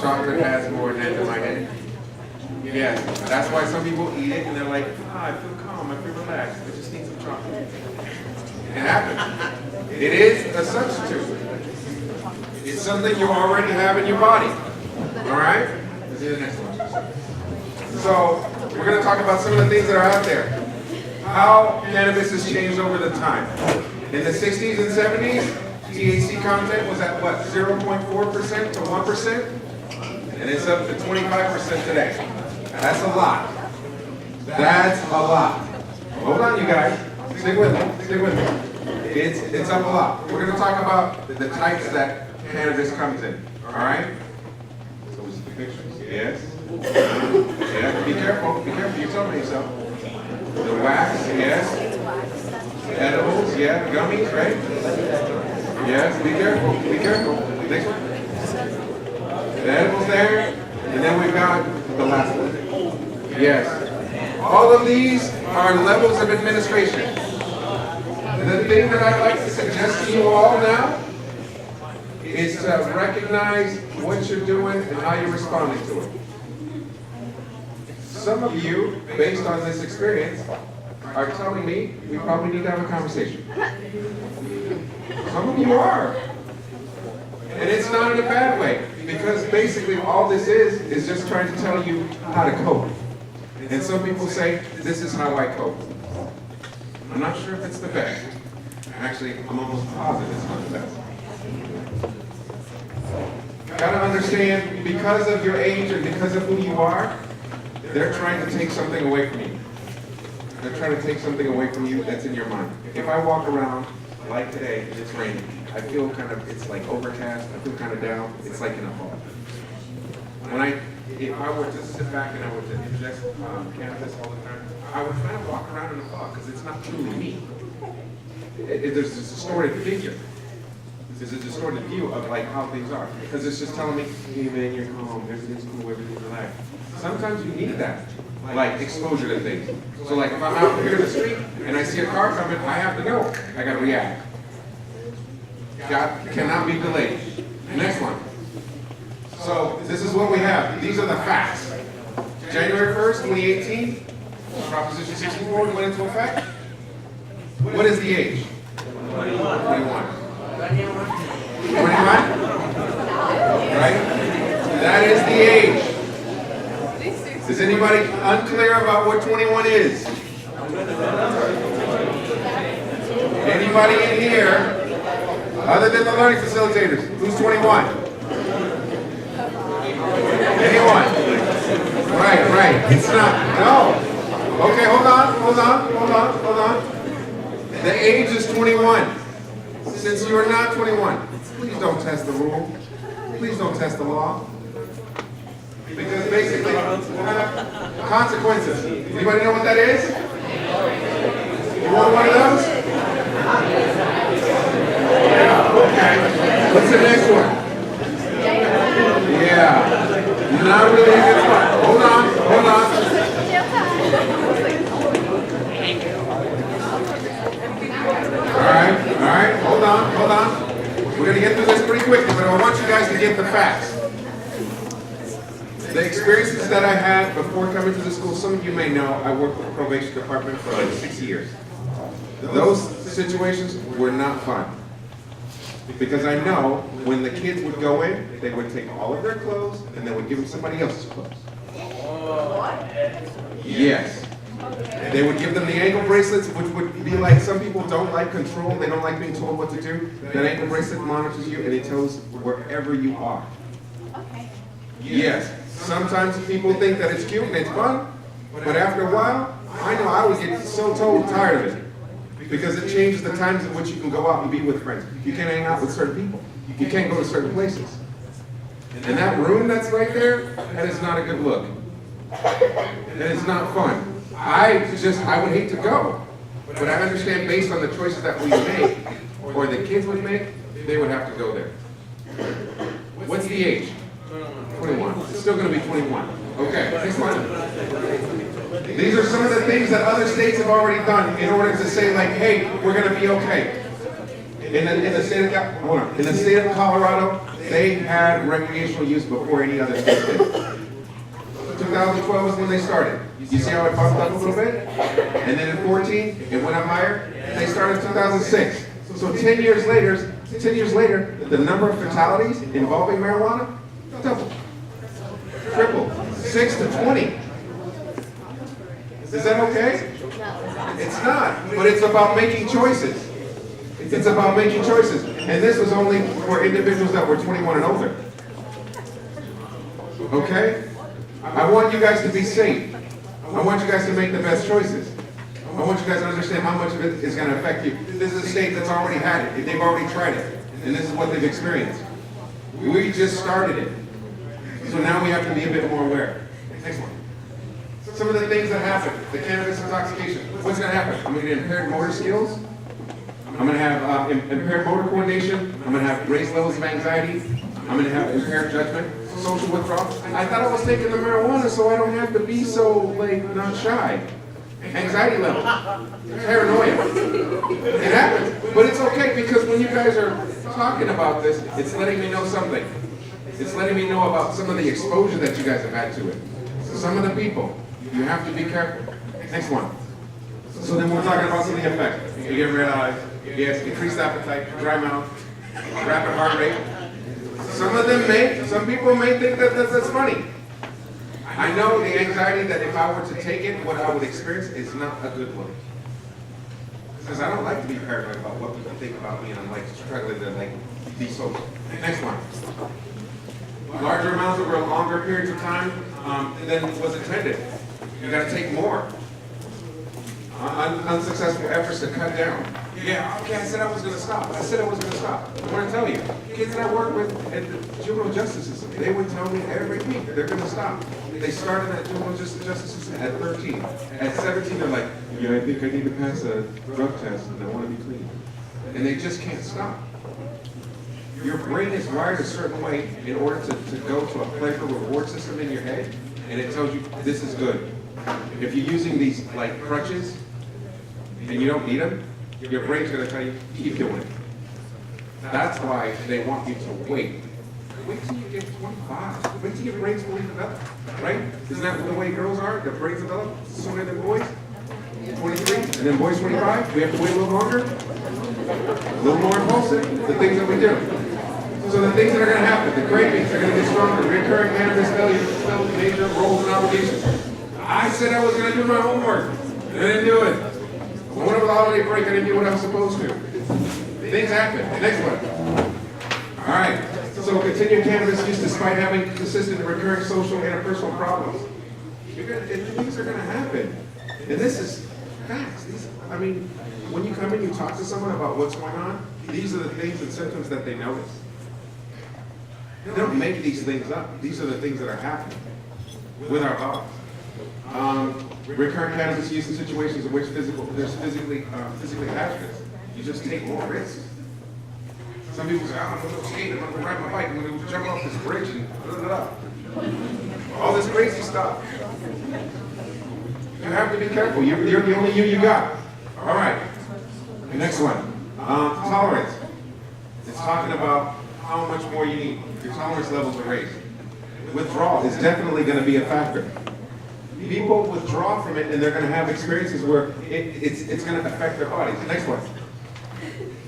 Chocolate has more anandamide in it. Yes, that's why some people eat it and they're like, I feel calm, I feel relaxed. I just need some chocolate. It happens. It is a substitute. It's something you already have in your body. All right? Let's do the next one. So, we're going to talk about some of the things that are out there. How cannabis has changed over the time. In the 60s and 70s, THC content was at what, 0.4% to 1%? And it's up to 25% today. That's a lot. That's a lot. Hold on, you guys. Stick with me. Stick with me. It's up a lot. We're going to talk about the types that cannabis comes in. All right? So we see the pictures. Yes. Yeah. Be careful. Be careful. You tell me yourself. The wax. Yes. Edibles. Yeah. Gummies. Right. Yes. Be careful. Be careful. Next one. The edibles there, and then we've got the last one. Yes. All of these are levels of administration. The thing that I'd like to suggest to you all now is to recognize what you're doing and how you're responding to it. Some of you, based on this experience, are telling me we probably need to have a conversation. Some of you are. And it's not in a bad way, because basically all this is just trying to tell you how to cope. And some people say, this is how I cope. I'm not sure if it's the best. Actually, I'm almost positive it's not the best. Gotta understand, because of your age and because of who you are, they're trying to take something away from you. They're trying to take something away from you that's in your mind. If I walk around like today and it's raining, I feel kind of, it's like overcast, I feel kind of down, it's like in a fog. If I were to sit back and I were to ingest cannabis all the time, I would kind of walk around in a fog because it's not truly me. There's this distorted figure. There's a distorted view of like how things are. Because it's just telling me, hey man, you're calm, everything's cool, everything's relaxed. Sometimes you need that, like exposure to things. So like if I'm out here in the street and I see a car coming, I have to know, I gotta react. God cannot be delayed. Next one. So this is what we have. These are the facts. January 1st, 2018, Proposition 64 went into effect. What is the age? 21. 21? Right? That is the age. Is anybody unclear about what 21 is? Anybody in here, other than the learning facilitators, who's 21? Anyone? Right. It's not. No. Okay, hold on. The age is 21. Since you are not 21, please don't test the rule. please don't test the law. Because basically, consequences. Anybody know what that is? You want one of those? Yeah, okay. What's the next one? Yeah. Not really a good one. Hold on. All right, hold on. We're gonna get through this pretty quickly, but I want you guys to get the facts. The experiences that I had before coming to the school, some of you may know, I worked with the probation department for like 6 years. Those situations were not fun. Because I know when the kids would go in, they would take all of their clothes and they would give them somebody else's clothes. Yes. They would give them the ankle bracelets, which would be like, some people don't like control, they don't like being told what to do. That ankle bracelet monitors you and it tells wherever you are. Yes. Sometimes people think that it's cute and it's fun, but after a while, I know I would get so tired of it. Because it changes the times in which you can go out and be with friends. You can't hang out with certain people. You can't go to certain places. And that room that's right there, that is not a good look. That is not fun. I would hate to go. But I understand based on the choices that we make, or the kids would make, they would have to go there. What's the age? 21. It's still going to be 21. Okay, next one. These are some of the things that other states have already done in order to say, like, hey, we're going to be okay. In the state of Colorado, they had recreational use before any other state did. 2012 is when they started. You see how it bumped up a little bit? And then in 14, it went up higher. They started in 2006. So 10 years later, the number of fatalities involving marijuana doubled, tripled, 6 to 20. Is that okay? It's not, but it's about making choices. It's about making choices. And this was only for individuals that were 21 and older. Okay? I want you guys to be safe. I want you guys to make the best choices. I want you guys to understand how much of it is going to affect you. This is a state that's already had it. They've already tried it. And this is what they've experienced. We just started it. So now we have to be a bit more aware. Next one. Some of the things that happen, the cannabis intoxication. What's going to happen? I'm going to get impaired motor skills. I'm going to have impaired motor coordination. I'm going to have raised levels of anxiety. I'm going to have impaired judgment, social withdrawal. I thought I was taking the marijuana so I don't have to be so, like, not shy. Anxiety level, paranoia. It happens, but it's okay because when you guys are talking about this, it's letting me know something. It's letting me know about some of the exposure that you guys have had to it. So some of the people, you have to be careful. Next one. So then we're talking about some of the effects. You get red eyes, yes, increased appetite, dry mouth, rapid heart rate. Some people may think that that's funny. I know the anxiety that if I were to take it, what I would experience is not a good one. Because I don't like to be paranoid about what people think about me and I'm like struggling to like be social. Next one. Larger amounts over longer periods of time than was intended. You gotta take more. Unsuccessful efforts to cut down. Yeah, okay, I said I was gonna stop. I want to tell you, kids that I work with at the juvenile justice system, they would tell me every week they're gonna stop. They started at juvenile justice system at 13. At 17, they're like, yeah, I think I need to pass a drug test and I want to be clean. And they just can't stop. Your brain is wired a certain way in order to go to a pleasure reward system in your head, and it tells you this is good. If you're using these like crutches and you don't need them, your brain's going to tell you, keep doing it. That's why they want you to wait. Wait till you get 25. Wait till your brain's fully developed, right? Isn't that the way girls are? Their brains develop sooner than boys? 23, and then boys 25. We have to wait a little longer, a little more impulsive, the things that we do. So the things that are going to happen, the cravings are going to get stronger, recurring cannabis failure, major roles and obligations. I said I was going to do my homework, and I didn't do it. I went over the holiday break, I didn't do what I was supposed to. Things happen. Next one. All right. So continued cannabis use despite having consistent and recurring social and interpersonal problems. Things are going to happen. And this is facts. When you come in, you talk to someone about what's going on, these are the things and symptoms that they notice. They don't make these things up. These are the things that are happening with our bodies. Recurrent cannabis use in situations in which there's physically hazardous. You just take more risks. Some people say, I'm going to go skate, I'm going to ride my bike, I'm going to jump off this bridge and blah, blah, blah. All this crazy stuff. You have to be careful. You're the only you got. All right. The next one. Tolerance. It's talking about how much more you need. Your tolerance levels are raised. Withdrawal is definitely going to be a factor. People withdraw from it and they're going to have experiences where it's going to affect their bodies. Next one.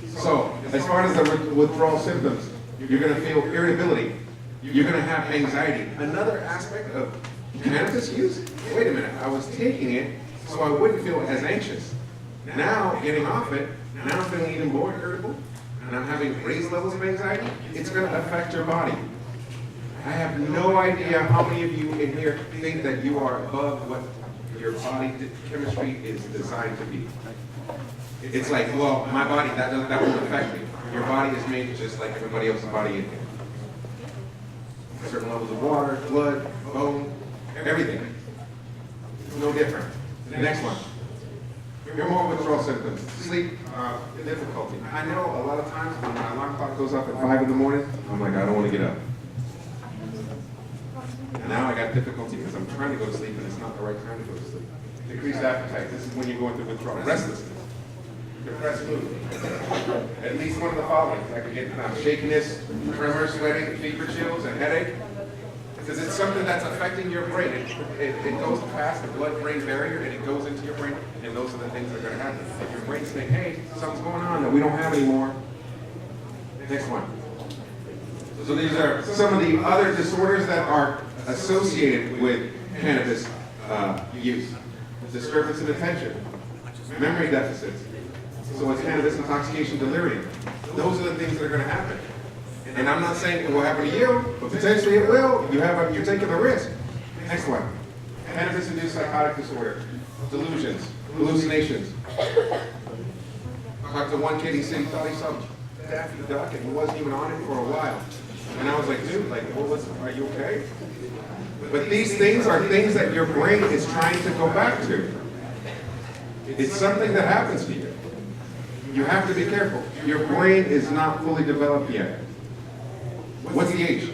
So, as far as the withdrawal symptoms, you're going to feel irritability. You're going to have anxiety. Another aspect of cannabis use, wait a minute, I was taking it so I wouldn't feel as anxious. Now, getting off it, now I'm feeling even more irritable, and I'm having raised levels of anxiety. It's going to affect your body. I have no idea how many of you in here think that you are above what your body chemistry is designed to be. It's like, well, my body, that won't affect me. Your body is made just like everybody else's body in here. Certain levels of water, blood, bone, everything. It's no different. The next one. Your more withdrawal symptoms. Sleep difficulty. I know a lot of times when my alarm clock goes off at 5 in the morning, I'm like, I don't want to get up. And now I got difficulty because I'm trying to go to sleep and it's not the right time to go to sleep. Decreased appetite. This is when you're going through withdrawal. Restlessness. Depressed mood. At least one of the following. I could get shakiness, tremor, sweating, fever chills, and headache. Because it's something that's affecting your brain. It goes past the blood-brain barrier and it goes into your brain, and those are the things that are going to happen. If your brain's saying, hey, something's going on that we don't have anymore. Next one. So these are some of the other disorders that are associated with cannabis use. Disturbance of attention, memory deficits. So it's cannabis intoxication delirium. Those are the things that are going to happen. And I'm not saying it will happen to you, but potentially it will. You're taking the risk. Next one. Cannabis-induced psychotic disorder, delusions, hallucinations. I talked to one kid, he said he thought he saw Daffy Duck and he wasn't even on it for a while. And I was like, dude, are you okay? But these things are things that your brain is trying to go back to. It's something that happens to you. You have to be careful. Your brain is not fully developed yet. What's the age?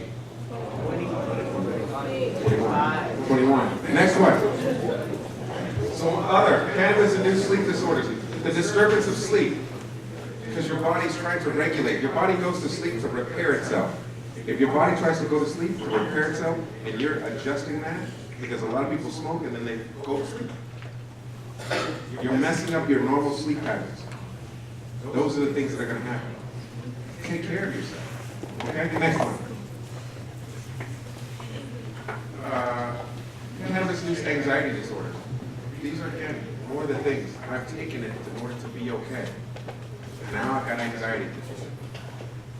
21. Next one. So other cannabis-induced sleep disorders. The disturbance of sleep. Because your body's trying to regulate. Your body goes to sleep to repair itself. If your body tries to go to sleep to repair itself, and you're adjusting that, because a lot of people smoke and then they go to sleep. You're messing up your normal sleep patterns. Those are the things that are going to happen. Take care of yourself. Okay, next one. Cannabis-induced anxiety disorders. These are, again, more the things. I've taken it in order to be okay. And now I've got anxiety.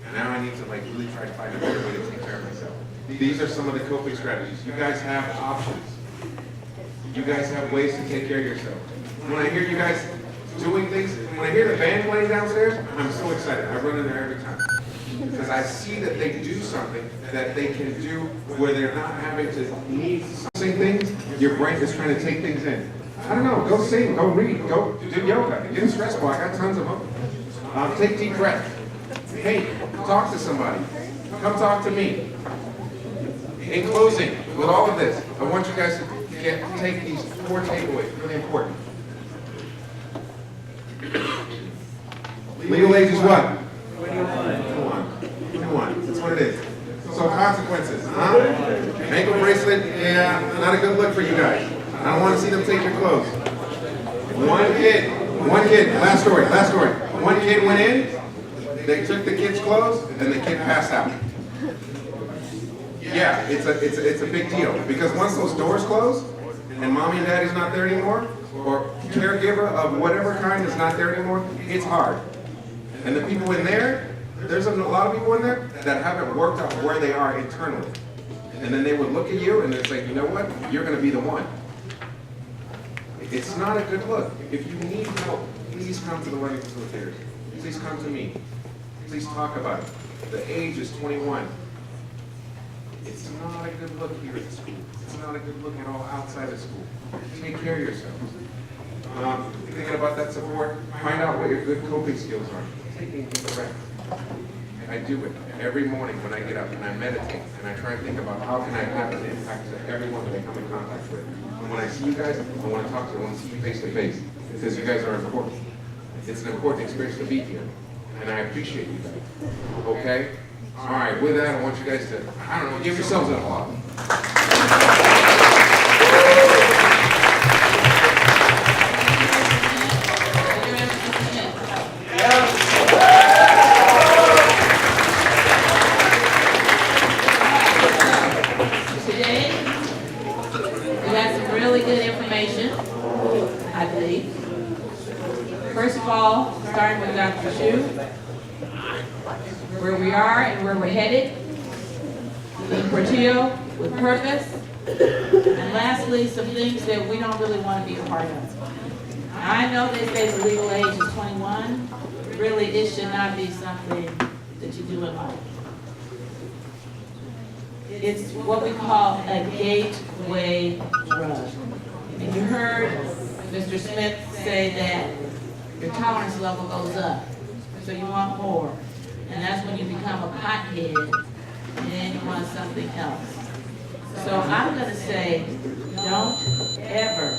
And now I need to really try to find a better way to take care of myself. These are some of the coping strategies. You guys have options. You guys have ways to take care of yourself. When I hear you guys doing things, when I hear the band playing downstairs, I'm so excited. I run in there every time. Because I see that they do something that they can do where they're not having to need sing things. Your brain is trying to take things in. I don't know, go sing, go read, go do yoga, get a stress ball. I got tons of them. Take deep breaths. Hey, talk to somebody. Come talk to me. In closing, with all of this, I want you guys to take these 4 takeaways, really important. Legal age is what? 21. That's what it is. So consequences, huh? Ankle bracelet, yeah, not a good look for you guys. I don't want to see them take your clothes. One kid, last story. One kid went in, they took the kid's clothes, and the kid passed out. Yeah, it's a big deal, because once those doors close, and mommy and daddy's not there anymore, or caregiver of whatever kind is not there anymore, it's hard. And the people in there, there's a lot of people in there that haven't worked out where they are internally. And then they would look at you and it's like, you know what? You're going to be the one. It's not a good look. If you need help, please come to the learning facilitators. Please come to me. Please talk about it. The age is 21. It's not a good look here at school. It's not a good look at all outside of school. Take care of yourselves. Thinking about that support, find out what your good coping skills are. Taking a breath. I do it every morning when I get up and I meditate and I try and think about how can I have an impact to everyone that I come in contact with. And when I see you guys, I want to talk to you. I want to see you face to face because you guys are important. It's an important experience to be here. And I appreciate you guys. Okay? All right, with that, I want you guys to, I don't know, give yourselves an applause. Today, we had some really good information, I believe. First of all, starting with Dr. Shu, where we are and where we're headed, in Portillo with purpose, and lastly, some things that we don't really want to be a part of. I know they say the legal age is 21. Really, it should not be something that you do in life. It's what we call a gateway drug. And you heard Mr. Smith say that your tolerance level goes up, so you want more. And that's when you become a pothead, and then you want something else. So I'm gonna say, don't ever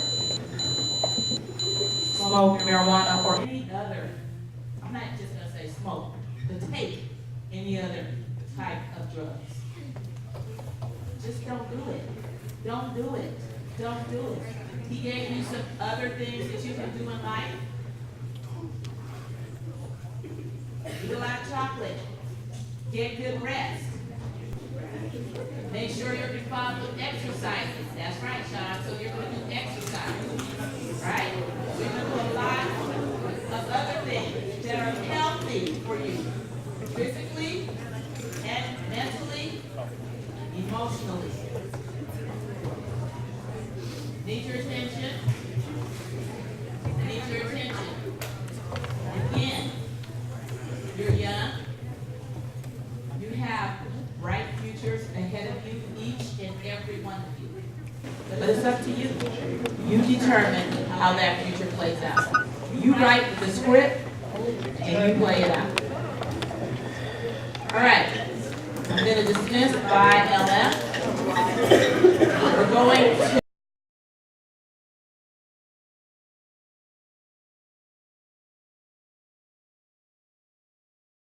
smoke marijuana or any other, I'm not just gonna say smoke, but take any other type of drugs. Just don't do it. Don't do it. Don't do it. He gave you some other things that you can do in life. Eat a lot of chocolate. Get good rest. Make sure you're involved with exercises. That's right, Sean. So you're going to do exercise. Right? We're going to do a lot of other things that are healthy for you. Physically and mentally, emotionally. Need your attention. I need your attention. Again, you're young. You have bright futures ahead of you, each and every one of you. But it's up to you. You determine how that future plays out. You write the script and you play it out. All right. I'm going to dismiss by LF. We're going to